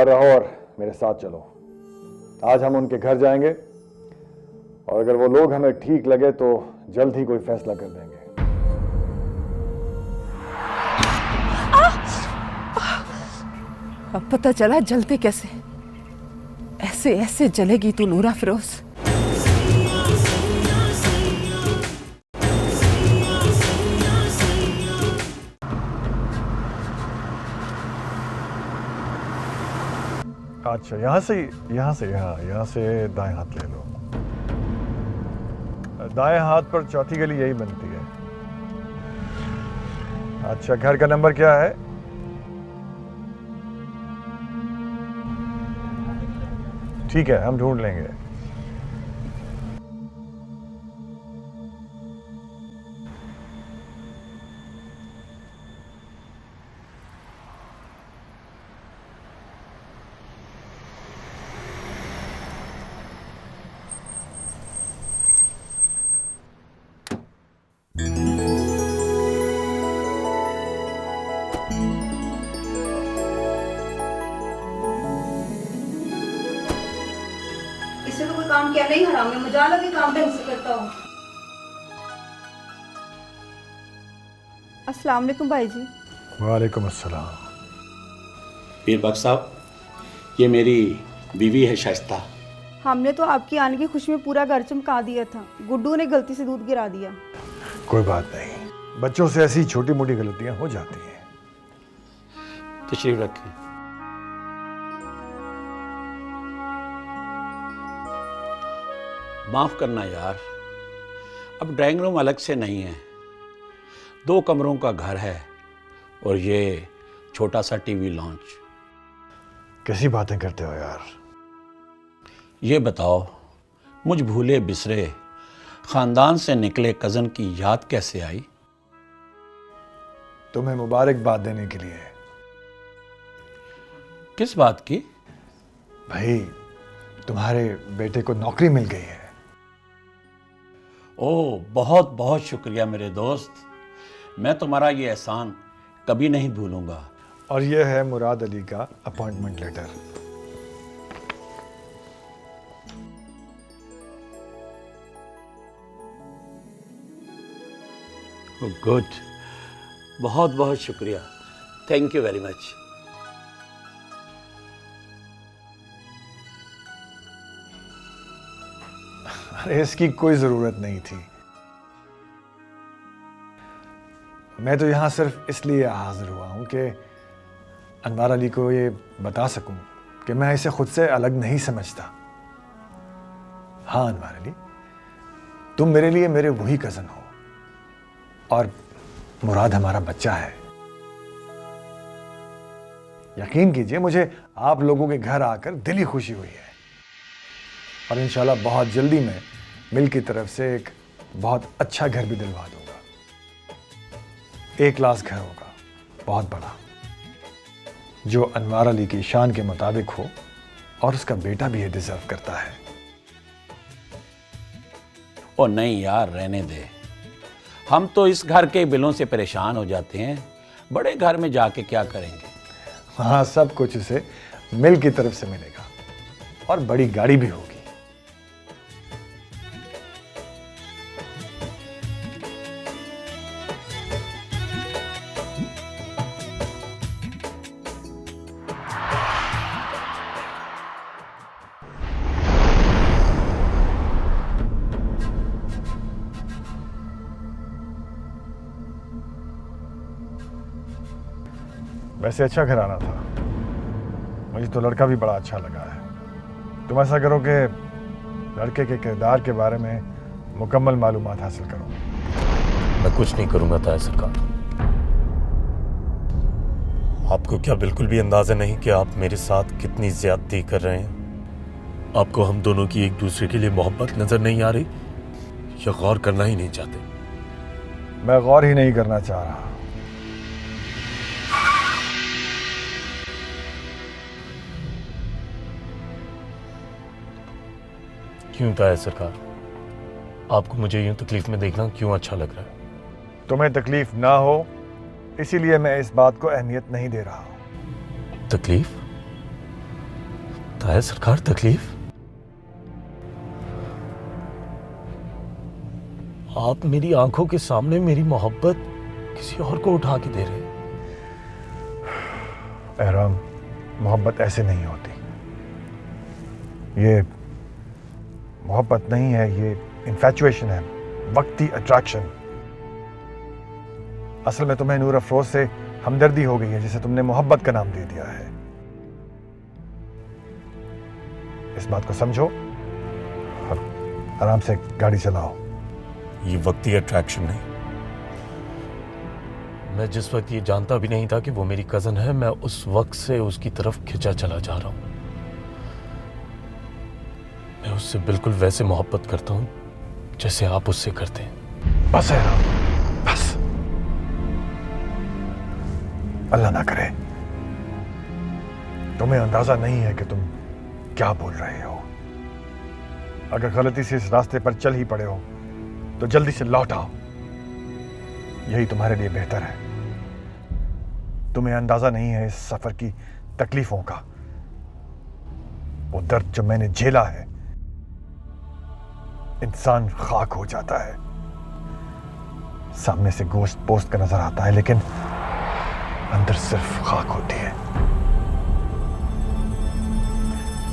तैयार रहो और मेरे साथ चलो। आज हम उनके घर जाएंगे और अगर वो लोग हमें ठीक लगे तो जल्द ही कोई फैसला कर देंगे। अब पता चला जलते कैसे। ऐसे ऐसे जलेगी तू नूरा फिरोज। अच्छा, यहाँ से दाएं हाथ ले लो। दाएं हाथ पर चौथी गली यही बनती है। अच्छा, घर का नंबर क्या है? ठीक है, हम ढूंढ लेंगे। इससे तो कोई काम किया नहीं, हराम में मजा लगे काम ढंग से करता हो। अस्सलाम वालेकुम भाई जी। वालेकुम अस्सलाम। पीर बख्श साहब, ये मेरी बीवी है शाइस्ता। हमने तो आपकी आने की खुशी में पूरा घर चमका दिया था, गुड्डू ने गलती से दूध गिरा दिया। कोई बात नहीं, बच्चों से ऐसी छोटी मोटी गलतियां हो जाती हैं। तशरीफ रखें। माफ करना यार, अब ड्राइंग रूम अलग से नहीं है, 2 कमरों का घर है और ये छोटा सा टीवी लॉन्च। कैसी बातें करते हो यार। ये बताओ, मुझ भूले बिसरे खानदान से निकले कज़न की याद कैसे आई? तुम्हें मुबारकबाद देने के लिए। किस बात की? भाई, तुम्हारे बेटे को नौकरी मिल गई है। ओह, बहुत बहुत शुक्रिया मेरे दोस्त, मैं तुम्हारा ये एहसान कभी नहीं भूलूंगा। और ये है मुराद अली का अपॉइंटमेंट लेटर। गुड, बहुत बहुत शुक्रिया, थैंक यू वेरी मच। अरे इसकी कोई जरूरत नहीं थी। मैं तो यहां सिर्फ इसलिए हाजिर हुआ हूं कि अनवार अली को ये बता सकूं कि मैं इसे खुद से अलग नहीं समझता। हाँ अनवार अली, तुम मेरे लिए मेरे वही कजन हो और मुराद हमारा बच्चा है। यकीन कीजिए, मुझे आप लोगों के घर आकर दिली खुशी हुई है और इंशाल्लाह बहुत जल्दी मैं मिल की तरफ से एक बहुत अच्छा घर भी दिलवा दूंगा। 1 क्लास घर होगा, बहुत बड़ा, जो अनवार अली की शान के मुताबिक हो और उसका बेटा भी ये डिजर्व करता है। ओ नहीं यार, रहने दे, हम तो इस घर के बिलों से परेशान हो जाते हैं, बड़े घर में जाके क्या करेंगे। हाँ, सब कुछ उसे मिल की तरफ से मिलेगा और बड़ी गाड़ी भी होगी। वैसे अच्छा घराना था, मुझे तो लड़का भी बड़ा अच्छा लगा है। तुम ऐसा करो कि लड़के के किरदार के बारे में मुकम्मल मालूमात हासिल करो। मैं कुछ नहीं करूंगा ताया सरकार। आपको क्या बिल्कुल भी अंदाजा नहीं कि आप मेरे साथ कितनी ज्यादती कर रहे हैं? आपको हम दोनों की एक दूसरे के लिए मोहब्बत नजर नहीं आ रही या गौर करना ही नहीं चाहते? मैं गौर ही नहीं करना चाह रहा। क्यों ताया सरकार, आपको मुझे यूं तकलीफ में देखना क्यों अच्छा लग रहा है? तुम्हें तकलीफ ना हो इसीलिए मैं इस बात को अहमियत नहीं दे रहा हूं। तकलीफ? ताया सरकार, तकलीफ? आप मेरी आंखों के सामने मेरी मोहब्बत किसी और को उठा के दे रहे हैं। एहराम, मोहब्बत ऐसे नहीं होती। ये मोहब्बत नहीं है, ये इन्फैचुएशन है, वक्ती अट्रैक्शन। असल में तुम्हें नूर अफरोज से हमदर्दी हो गई है, जिसे तुमने मोहब्बत का नाम दे दिया है। इस बात को समझो और आराम से गाड़ी चलाओ। ये वक्ती अट्रैक्शन नहीं। मैं जिस वक्त ये जानता भी नहीं था कि वो मेरी कजन है, मैं उस वक्त से उसकी तरफ खिंचा चला जा रहा हूं। मैं उससे बिल्कुल वैसे मोहब्बत करता हूं जैसे आप उससे करते हैं। बस है ना, बस। अल्लाह ना करे तुम्हें अंदाजा नहीं है कि तुम क्या बोल रहे हो। अगर गलती से इस रास्ते पर चल ही पड़े हो तो जल्दी से लौट आओ, यही तुम्हारे लिए बेहतर है। तुम्हें अंदाजा नहीं है इस सफर की तकलीफों का, वो दर्द जो मैंने झेला है। इंसान खाक हो जाता है, सामने से गोश्त पोस्ट का नजर आता है, लेकिन अंदर सिर्फ खाक होती है।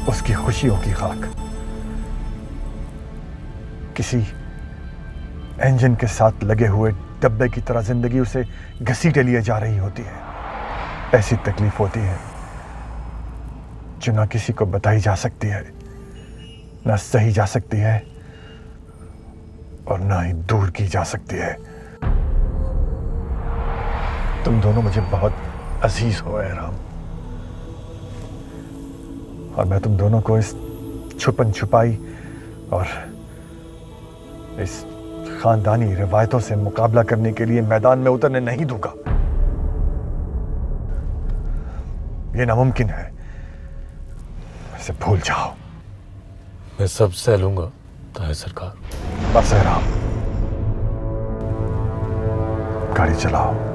उसकी खुशियों की खाक किसी इंजन के साथ लगे हुए डब्बे की तरह जिंदगी उसे घसीटे लिए जा रही होती है। ऐसी तकलीफ होती है जो ना किसी को बताई जा सकती है, ना सही जा सकती है और ना ही दूर की जा सकती है। तुम दोनों मुझे बहुत अजीज हो एहराम, और मैं तुम दोनों को इस छुपन छुपाई और इस खानदानी रिवायतों से मुकाबला करने के लिए मैदान में उतरने नहीं दूंगा। यह नामुमकिन है, इसे भूल जाओ। मैं सब सह लूंगा ताया सरकार। बस एहराम, गाड़ी चलाओ।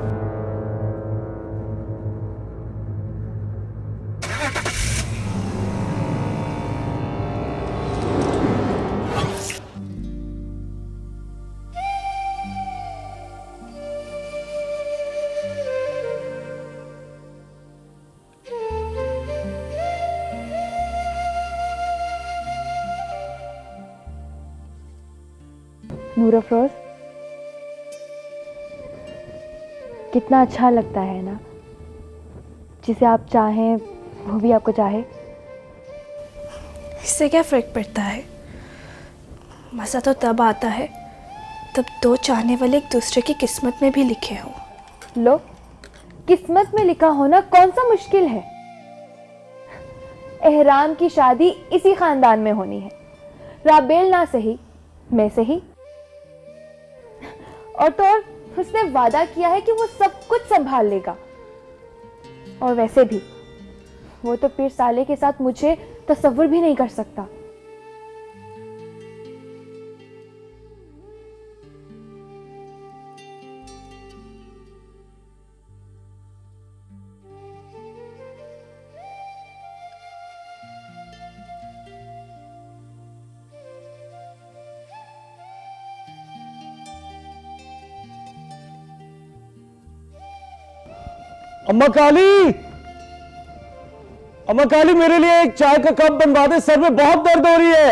नूर अफरोज, कितना अच्छा लगता है ना, जिसे आप चाहें वो भी आपको चाहे। इससे क्या फ़र्क पड़ता है? मज़ा तो तब आता है तब दो चाहने वाले एक दूसरे की किस्मत में भी लिखे हों। लो, किस्मत में लिखा होना कौन सा मुश्किल है। एहराम की शादी इसी खानदान में होनी है, राबेल ना सही, मैं सही। और तो और उसने वादा किया है कि वो सब कुछ संभाल लेगा। और वैसे भी वो तो पीर साले के साथ मुझे तसव्वुर भी नहीं कर सकता। अम्मा काली, अम्मा काली, मेरे लिए एक चाय का कप बनवा दे, सर में बहुत दर्द हो रही है।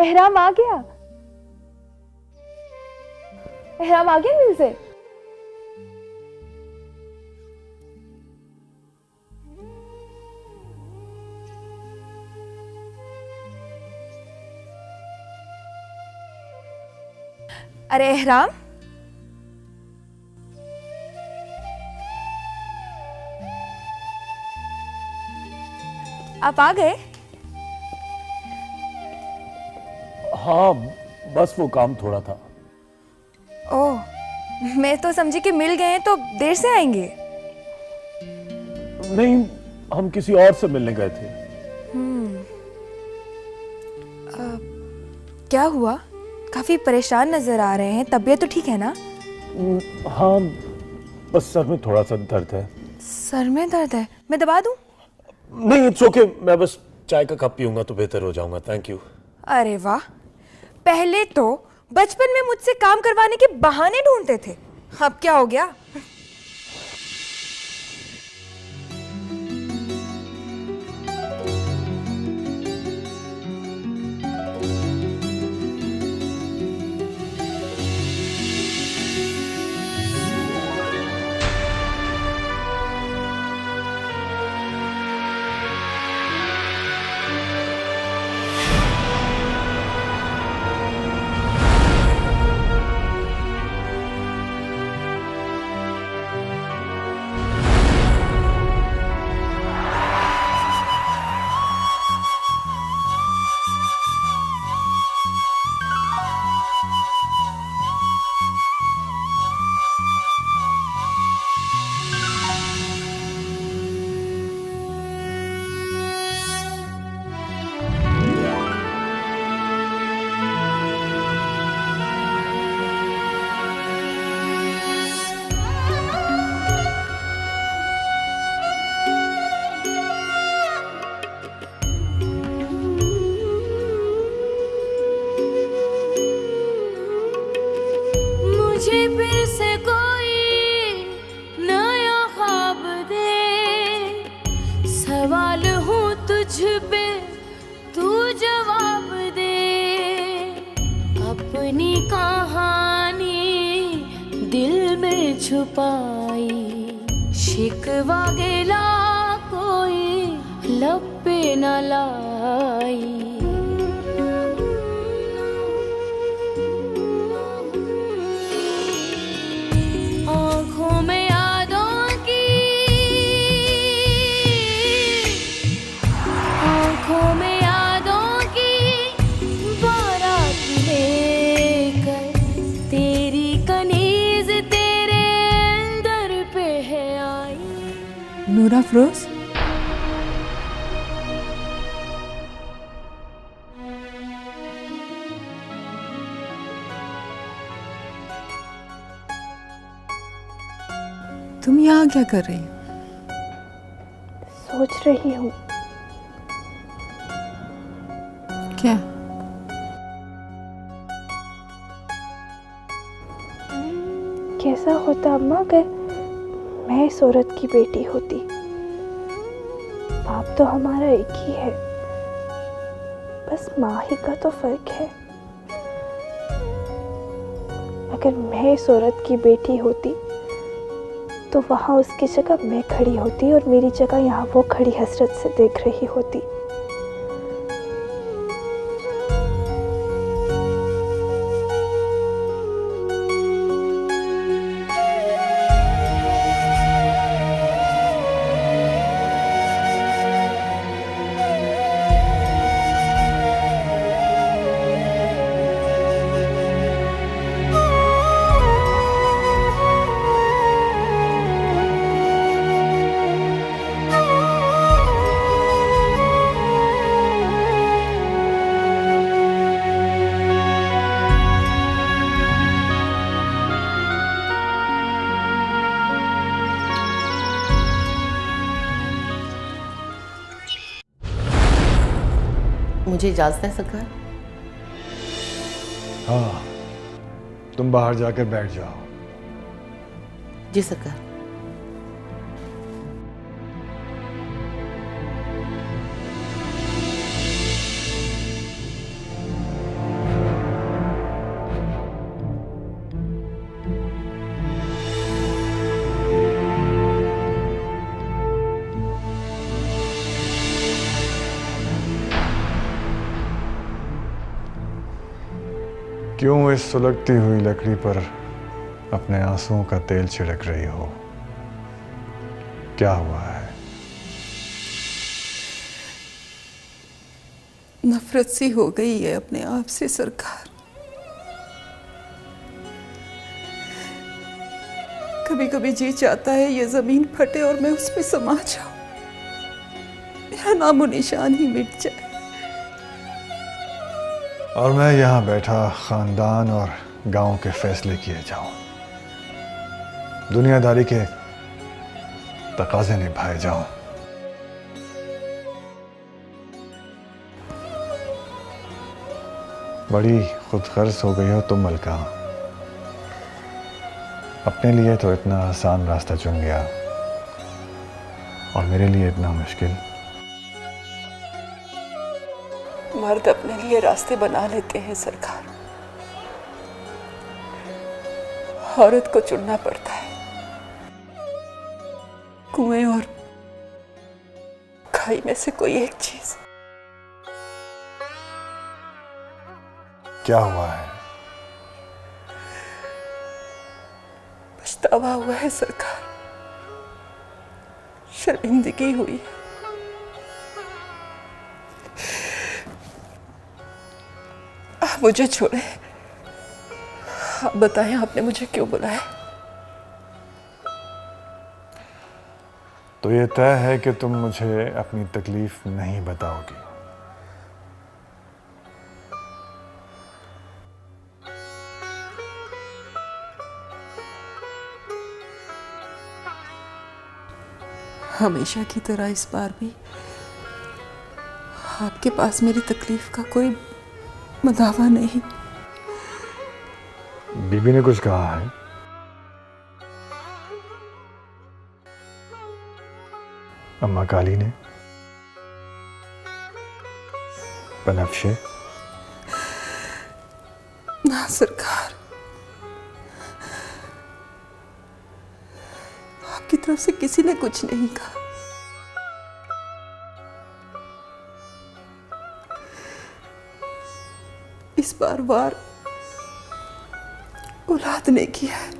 एहराम आ गया, एहराम आ गया मिल से। अरे एहराम, आप आ गए? हाँ, बस वो काम थोड़ा था। ओह, मैं तो समझी कि मिल गए हैं तो देर से आएंगे। नहीं, हम किसी और से मिलने गए थे। क्या हुआ? काफी परेशान नजर आ रहे हैं, तबीयत तो ठीक है ना? हाँ, बस सर में थोड़ा सा दर्द है। सर में दर्द है, मैं दबा दूं? नहीं, इट्स ओके, मैं बस चाय का कप पीऊंगा तो बेहतर हो जाऊंगा। Thank you. अरे वाह, पहले तो बचपन में मुझसे काम करवाने के बहाने ढूंढते थे, अब क्या हो गया? मुझे फिर से कोई नया ख्वाब दे, सवाल हूँ तुझ पे तू जवाब दे, अपनी कहानी दिल में छुपाई, शिकवा गिला कोई लब पे न लाई। आँखों में यादों की, आँखों में यादों की बारात लेकर, तेरी कनीज तेरे दर पे है आई। नूरा फरोज, तुम यहाँ क्या कर रही हो? सोच रही हूँ। क्या? कैसा होता अम्मा अगर मैं इस औरत की बेटी होती। बाप तो हमारा एक ही है, बस माँ ही का तो फर्क है। अगर मैं इस औरत की बेटी होती तो वहाँ उसकी जगह मैं खड़ी होती और मेरी जगह यहाँ वो खड़ी हसरत से देख रही होती। मुझे इजाजत है सरकार? हाँ, तुम बाहर जाकर बैठ जाओ। जी सरकार। क्यों इस सुलगती हुई लकड़ी पर अपने आंसुओं का तेल छिड़क रही हो? क्या हुआ है? नफरत सी हो गई है अपने आप से सरकार। कभी कभी जी चाहता है ये जमीन फटे और मैं उस पे समा जाऊं, मेरा नामो निशान ही मिट जाए। और मैं यहाँ बैठा खानदान और गांव के फैसले किए जाऊं। दुनियादारी के तकाजे निभाए जाऊं। बड़ी खुदगर्ज हो गई हो तुम मलका। अपने लिए तो इतना आसान रास्ता चुन गया और मेरे लिए इतना मुश्किल। मर्द अपने लिए रास्ते बना लेते हैं सरकार, औरत को चुनना पड़ता है। कुएं और खाई में से कोई एक चीज। क्या हुआ है? पछतावा हुआ है सरकार, शर्मिंदगी हुई है। आप मुझे छोड़े, आप बताएं आपने मुझे क्यों बुलाया? तो ये तय है कि तुम मुझे अपनी तकलीफ नहीं बताओगी। हमेशा की तरह इस बार भी आपके पास मेरी तकलीफ का कोई मदावा नहीं। बीबी ने कुछ कहा है? अम्मा काली ने? बनफ्शे? ना सरकार, आपकी तरफ से किसी ने कुछ नहीं कहा। इस बार वार औलाद ने किया है,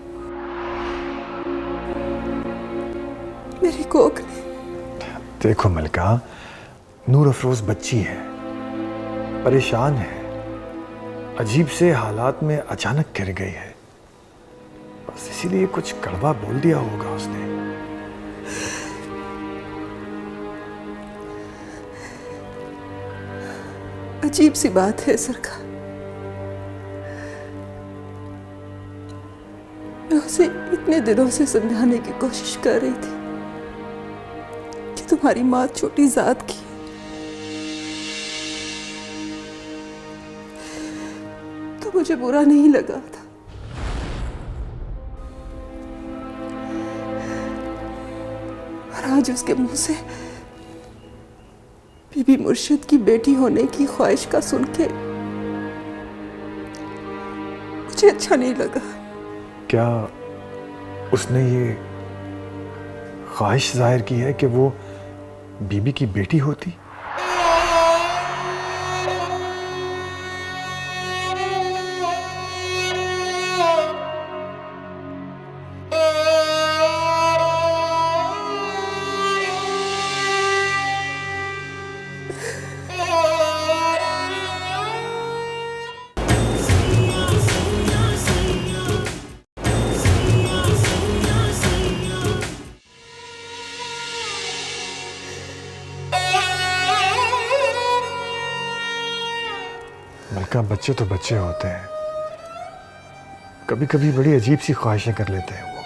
मेरी कोख ने। देखो मलका, नूर अफरोज बच्ची है, परेशान है, अजीब से हालात में अचानक गिर गई है। बस इसीलिए कुछ कड़वा बोल दिया होगा उसने। अजीब सी बात है सरकार, मैं उसे इतने दिनों से समझाने की कोशिश कर रही थी कि तुम्हारी माँ छोटी जात की है। तो मुझे बुरा नहीं लगा था, और आज उसके मुंह से बीबी मुर्शिद की बेटी होने की ख्वाहिश का सुन के मुझे अच्छा नहीं लगा। क्या उसने ये ख्वाहिश जाहिर की है कि वो बीबी की बेटी होती? मलका, बच्चे तो बच्चे होते हैं, कभी कभी बड़ी अजीब सी ख्वाहिशें कर लेते हैं वो।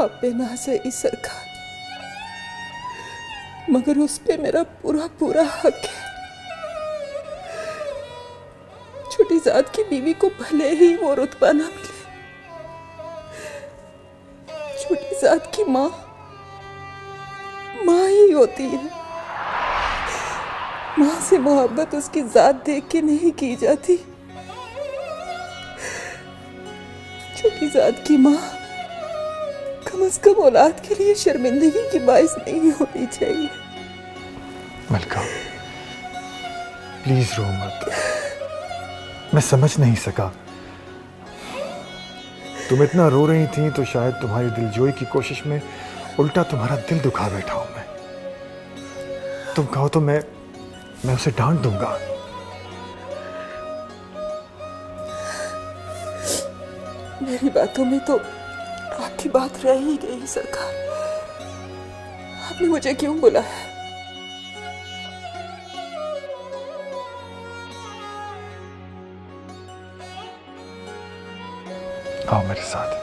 आप बेनाज है इस सरकार, मगर उस पे मेरा पूरा पूरा हक है। छोटी जात की बीवी को भले ही वो रुतबा ना मिले, छोटी जात की माँ माँ ही होती है। माँ से मोहब्बत उसकी जात देख के नहीं की जाती। छोटी जात की माँ कम से कम औलाद के लिए शर्मिंदगी की बाइस नहीं होनी चाहिए। मलका, प्लीज रो मत, मैं समझ नहीं सका। तुम इतना रो रही थी तो शायद तुम्हारी दिलजोई की कोशिश में उल्टा तुम्हारा दिल दुखा बैठा हूं मैं। तुम कहो तो मैं उसे डांट दूंगा। मेरी बातों में तो आपकी बात रह ही गई सरकार। आपने मुझे क्यों बुलाया? आओ मेरे साथ।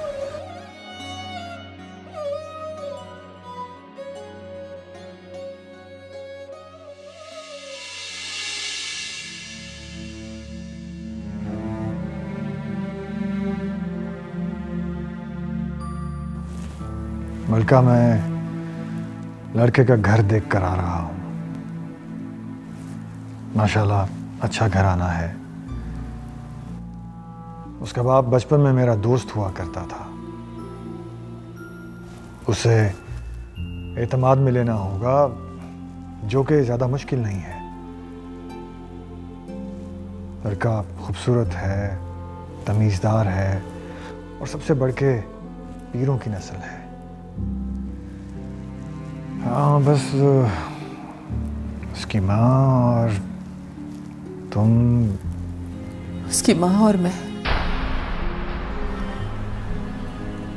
मलका, मैं लड़के का घर देख कर आ रहा हूं। माशाल्लाह अच्छा घराना है। उसका बाप बचपन में मेरा दोस्त हुआ करता था। उसे एतमाद में लेना होगा, जो कि ज्यादा मुश्किल नहीं है। लड़का खूबसूरत है, तमीज़दार है और सबसे बढ़ के पीरों की नस्ल है। हाँ, बस उसकी माँ और तुम। उसकी माँ और मैं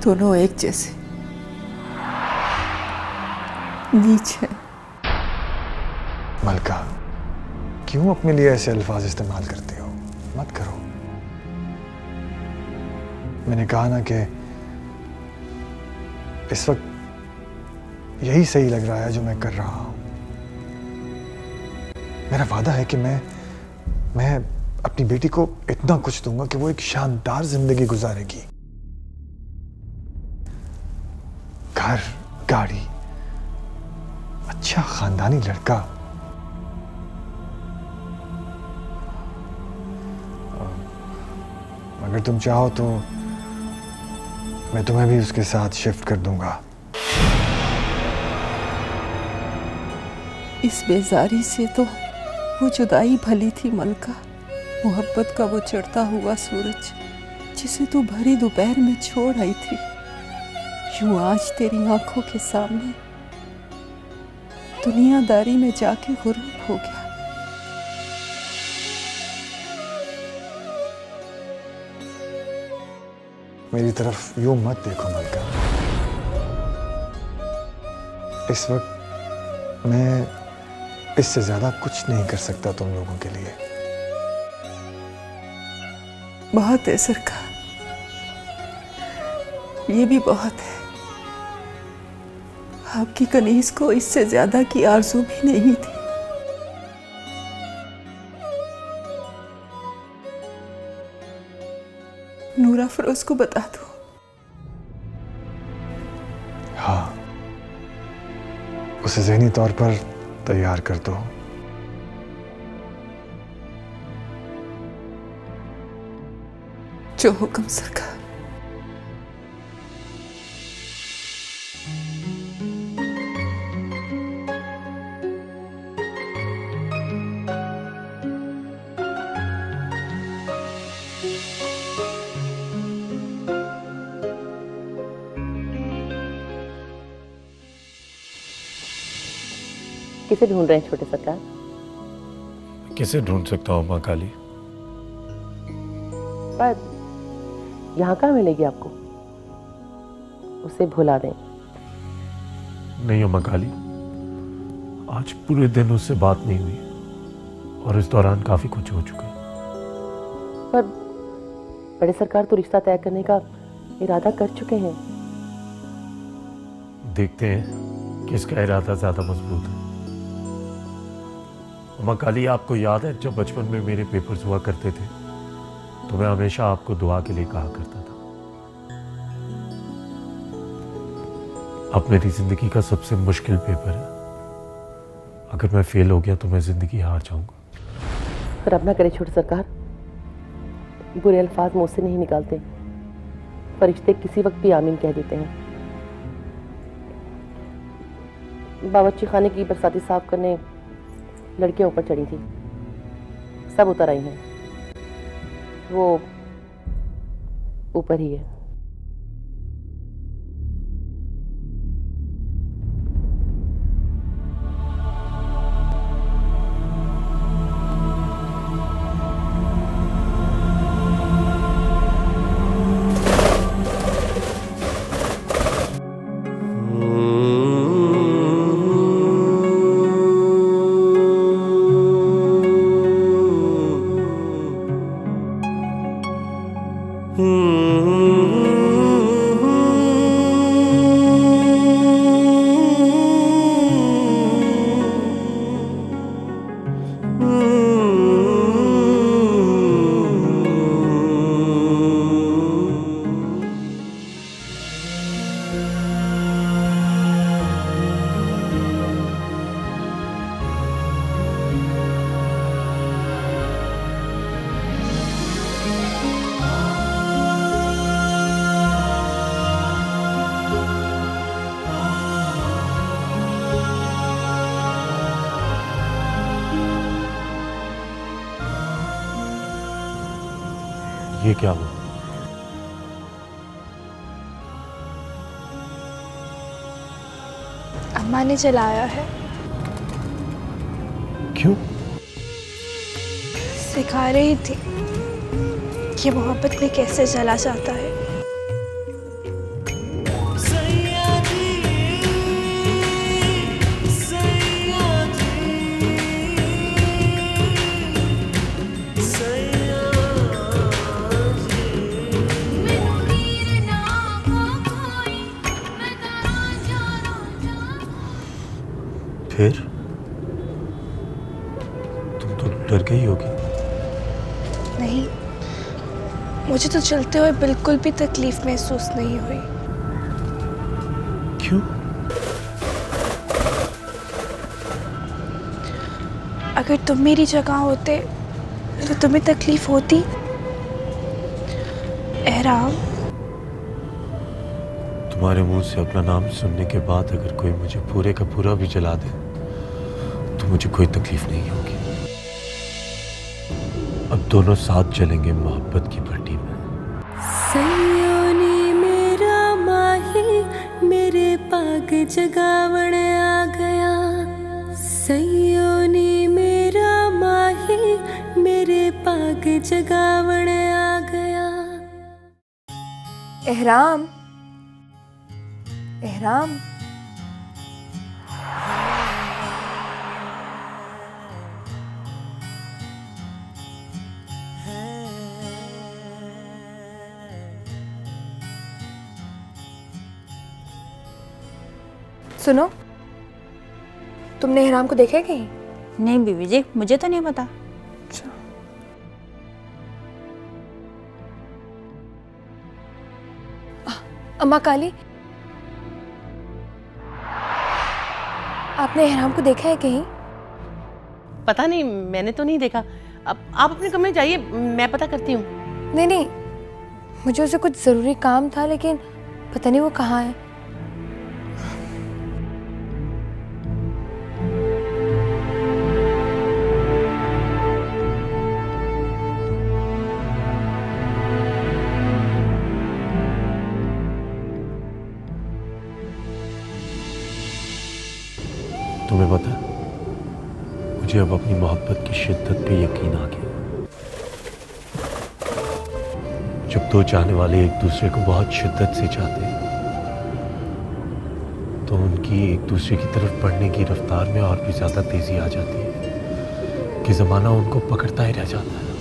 दोनों एक जैसे नीच हैं। मलका, क्यों अपने लिए ऐसे अल्फाज इस्तेमाल करती हो? मत करो। मैंने कहा ना कि इस वक्त यही सही लग रहा है जो मैं कर रहा हूं। मेरा वादा है कि मैं अपनी बेटी को इतना कुछ दूंगा कि वो एक शानदार जिंदगी गुजारेगी। घर, गाड़ी, अच्छा खानदानी लड़का। अगर तुम चाहो तो मैं तुम्हें भी उसके साथ शिफ्ट कर दूंगा। इस बेजारी से तो वो जुदाई भली थी मलका। मोहब्बत का वो चढ़ता हुआ सूरज जिसे तू भरी दोपहर में छोड़ आई थी, यूं आज तेरी आंखों के सामने दुनियादारी में जाके गुरूर हो गया। मेरी तरफ यूं मत देखो मलका। इस वक्त मैं इससे ज्यादा कुछ नहीं कर सकता तुम लोगों के लिए। बहुत है सरकार, ये भी बहुत है। आपकी कनीज को इससे ज्यादा की आरज़ू भी नहीं थी। नूरा फरोज को बता दो। हाँ, उसे ज़हनी तौर पर तैयार कर दो। जो हुक्म सरकार। किसे ढूंढ रहे हैं छोटे सरकार? किसे ढूंढ सकता हूँ माँ काली? पर यहाँ कहाँ मिलेगी आपको? उसे भुला दें। नहीं माँ काली, आज पूरे दिन उससे बात नहीं हुई और इस दौरान काफी कुछ हो चुका है। पर बड़े सरकार तो रिश्ता तय करने का इरादा कर चुके हैं। देखते हैं किसका इरादा ज्यादा मजबूत है। माँ काली, आपको याद है जब बचपन में मेरे पेपर्स हुआ करते थे तो मैं हमेशा आपको दुआ के लिए कहा करता था। अब मेरी जिंदगी का सबसे मुश्किल पेपर है। अगर मैं फेल हो गया तो मैं जिंदगी हार जाऊंगा। रब ना करे छोटे सरकार, बुरे अल्फाज मुंह से नहीं निकालते। फरिश्ते किसी वक्त भी आमीन कह देते हैं। बावर्ची खाने की बरसाती साफ करने लड़कियां ऊपर चढ़ी थी, सब उतर आई हैं। वो ऊपर ही है। Hmm. ये क्या हुआ? अम्मा ने जलाया है। क्यों? सिखा रही थी कि मोहब्बत में कैसे जला जाता है। फिर तुम तो डर गई होगी। नहीं, मुझे तो चलते हुए बिल्कुल भी तकलीफ महसूस नहीं हुई। क्यों? अगर तुम मेरी जगह होते तो तुम्हें तकलीफ होती? एहराम, तुम्हारे मुंह से अपना नाम सुनने के बाद अगर कोई मुझे पूरे का पूरा भी जला दे तो मुझे कोई तकलीफ नहीं होगी। अब दोनों साथ चलेंगे मोहब्बत की भट्टी में। सयोनी मेरा माही मेरे पाग जगावण आ गया। सयोनी मेरा माही मेरे पाग जगावण आ गया। एहराम, एहराम, सुनो, तुमने एहराम को देखा है कहीं? नहीं बीवी जी, मुझे तो नहीं पता। अम्मा काली, आपने एहराम को देखा है कहीं? पता नहीं, मैंने तो नहीं देखा। अब आप अपने कमरे जाइए, मैं पता करती हूँ। नहीं नहीं, मुझे उसे कुछ जरूरी काम था, लेकिन पता नहीं वो कहाँ है। तुम्हें पता है, मुझे अब अपनी मोहब्बत की शिद्दत पे यकीन आ गया। जब दो चाहने वाले एक दूसरे को बहुत शिद्दत से चाहते हैं तो उनकी एक दूसरे की तरफ बढ़ने की रफ्तार में और भी ज्यादा तेजी आ जाती है कि जमाना उनको पकड़ता ही रह जाता है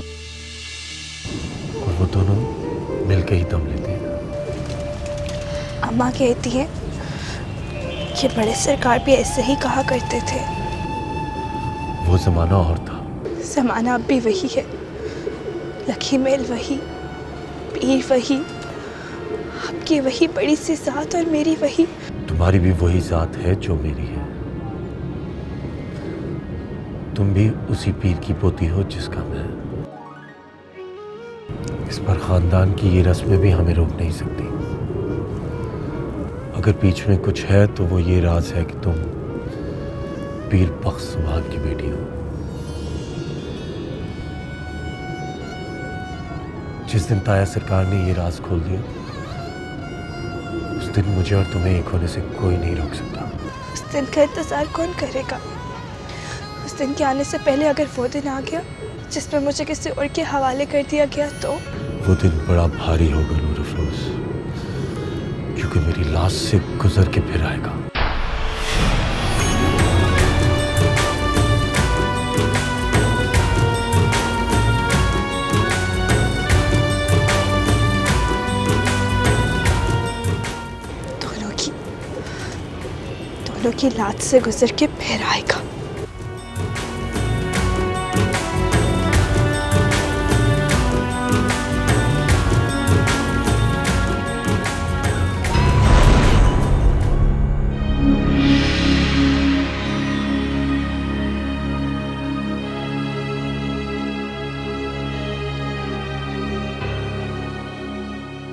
और वो दोनों मिलकर ही दम लेते हैं। अम्मा कहती है कि बड़े सरकार भी ऐसे ही कहा करते थे। वो जमाना और था। जमाना अब भी वही है। लकी मेल वही, पीर वही, आपकी वही बड़ी सी जात और मेरी वही। तुम्हारी भी वही जात है जो मेरी है। तुम भी उसी पीर की पोती हो जिसका मैं। इस पर खानदान की ये रस्में भी हमें रोक नहीं सकती। अगर बीच में कुछ है तो वो ये राज है कि तुम पीर बख्श सुभान की बेटी हो। जिस दिन ताया सरकार ने ये राज खोल दिया, उस दिन मुझे और तुम्हें एक होने से कोई नहीं रोक सकता। उस दिन का इंतजार कौन करेगा? उस दिन के आने से पहले अगर वो दिन आ गया जिसमें मुझे किसी और के हवाले कर दिया गया तो? वो दिन बड़ा भारी होगा नूर अफरोज, क्योंकि मेरी लाश से गुजर के फिर आएगा। दोनों की लाश से गुजर के फिर आएगा।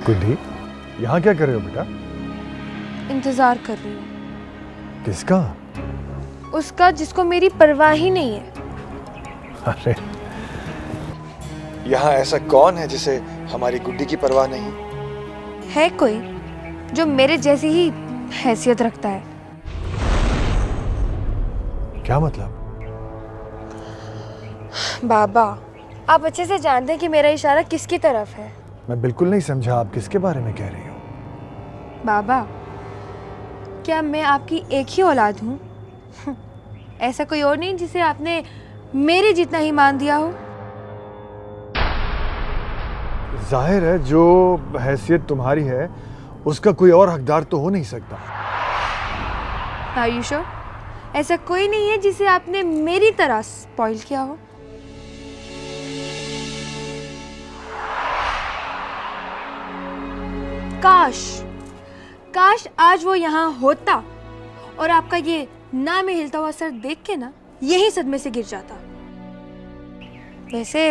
गुड्डी, यहाँ क्या कर रहे हो बेटा? इंतजार कर रही हूँ। किसका? उसका जिसको मेरी परवाह ही नहीं है। अरे, यहाँ ऐसा कौन है जिसे हमारी गुड्डी की परवाह नहीं? है कोई जो मेरे जैसी ही हैसियत रखता है। क्या मतलब? बाबा, आप अच्छे से जानते हैं कि मेरा इशारा किसकी तरफ है। मैं बिल्कुल नहीं समझा, आप किसके बारे में कह रही हो? बाबा, क्या मैं आपकी एक ही औलाद हूँ? ऐसा कोई और नहीं जिसे आपने मेरे जितना ही मान दिया हो। जाहिर है जो हैसियत तुम्हारी है उसका कोई और हकदार तो हो नहीं सकता। Are you sure? ऐसा कोई नहीं है जिसे आपने मेरी तरह स्पॉइल किया हो। काश आज वो यहाँ होता और आपका ये ना में हिलता हुआ सर देख के ना यही सदमे से गिर जाता। वैसे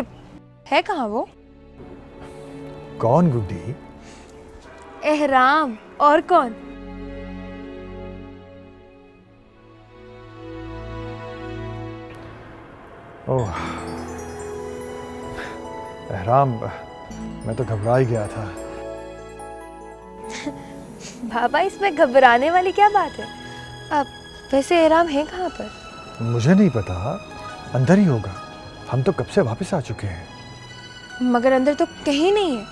है कहाँ वो? कौन गुड्डी? एहराम, और कौन? ओह, एहराम, मैं तो घबरा ही गया था। बाबा, इसमें घबराने वाली क्या बात है? अब वैसे एहराम है कहाँ पर? मुझे नहीं पता, अंदर ही होगा। हम तो कब से वापस आ चुके हैं। मगर अंदर तो कहीं नहीं है।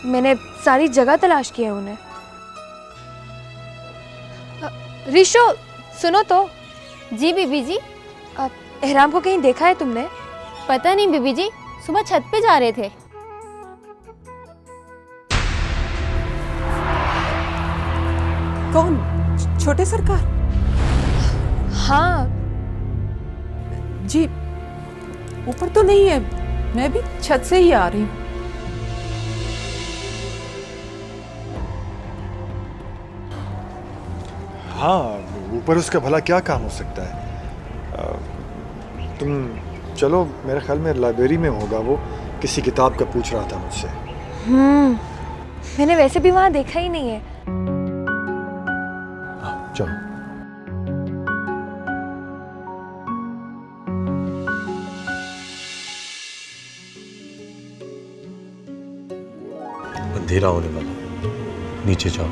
मैंने सारी जगह तलाश की है उन्हें। रिशो, सुनो तो। जी बीबी जी। एहराम को कहीं देखा है तुमने? पता नहीं बीबी जी, सुबह छत पे जा रहे थे। कौन? छोटे सरकार? हाँ जी, ऊपर तो नहीं है, मैं भी छत से ही आ रही हूँ। हाँ, ऊपर उसका भला क्या काम हो सकता है? तुम चलो, मेरे ख्याल में लाइब्रेरी में होगा, वो किसी किताब का पूछ रहा था मुझसे। मैंने वैसे भी वहां देखा ही नहीं है। चलो। अंधेरा होने वाला, नीचे जाओ।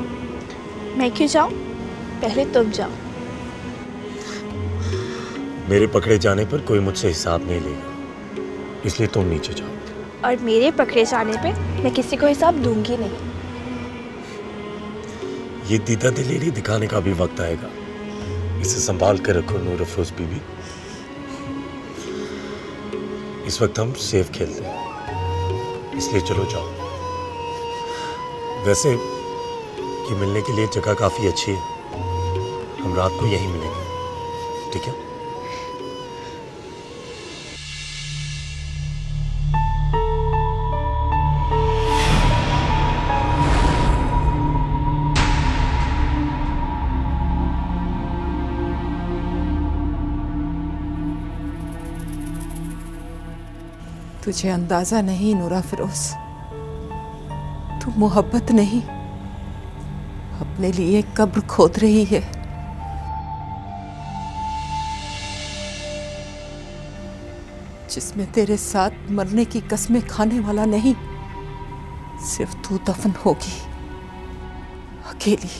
मैं क्यों जाऊं? पहले तुम जाओ। मेरे पकड़े जाने पर कोई मुझसे हिसाब नहीं लेगा, इसलिए तुम नीचे जाओ। और मेरे पकड़े जाने पे मैं किसी को हिसाब दूंगी नहीं। ये दीदा दिलेरी दिखाने का भी वक्त आएगा, इसे संभाल कर रखो नूर अफरोज बीबी। इस वक्त हम सेफ खेलते हैं, इसलिए चलो जाओ। वैसे ये मिलने के लिए जगह काफी अच्छी है, हम रात को यहीं मिलेंगे, ठीक है? तुझे अंदाजा नहीं नूरा फिरोज, तू मोहब्बत नहीं अपने लिए कब्र खोद रही है। जिसमें तेरे साथ मरने की कसमें खाने वाला नहीं, सिर्फ तू दफन होगी, अकेली।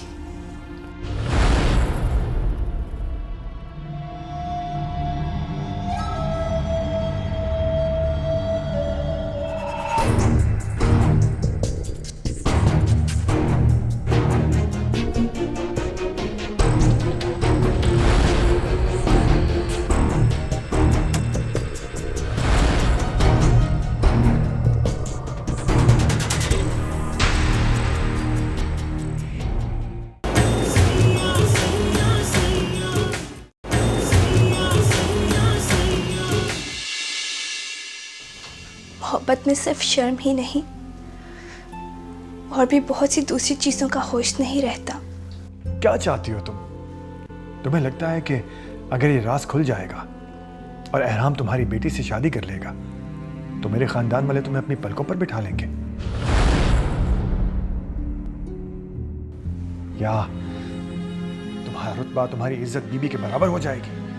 मोहब्बत में सिर्फ शर्म ही नहीं, और भी बहुत सी दूसरी चीजों का होश नहीं रहता। क्या चाहती हो तुम? तुम्हें लगता है कि अगर ये राज खुल जाएगा और एहराम तुम्हारी बेटी से शादी कर लेगा तो मेरे खानदान वाले तुम्हें अपनी पलकों पर बिठा लेंगे? या तुम्हारा रुतबा, तुम्हारी इज्जत बीबी के बराबर हो जाएगी।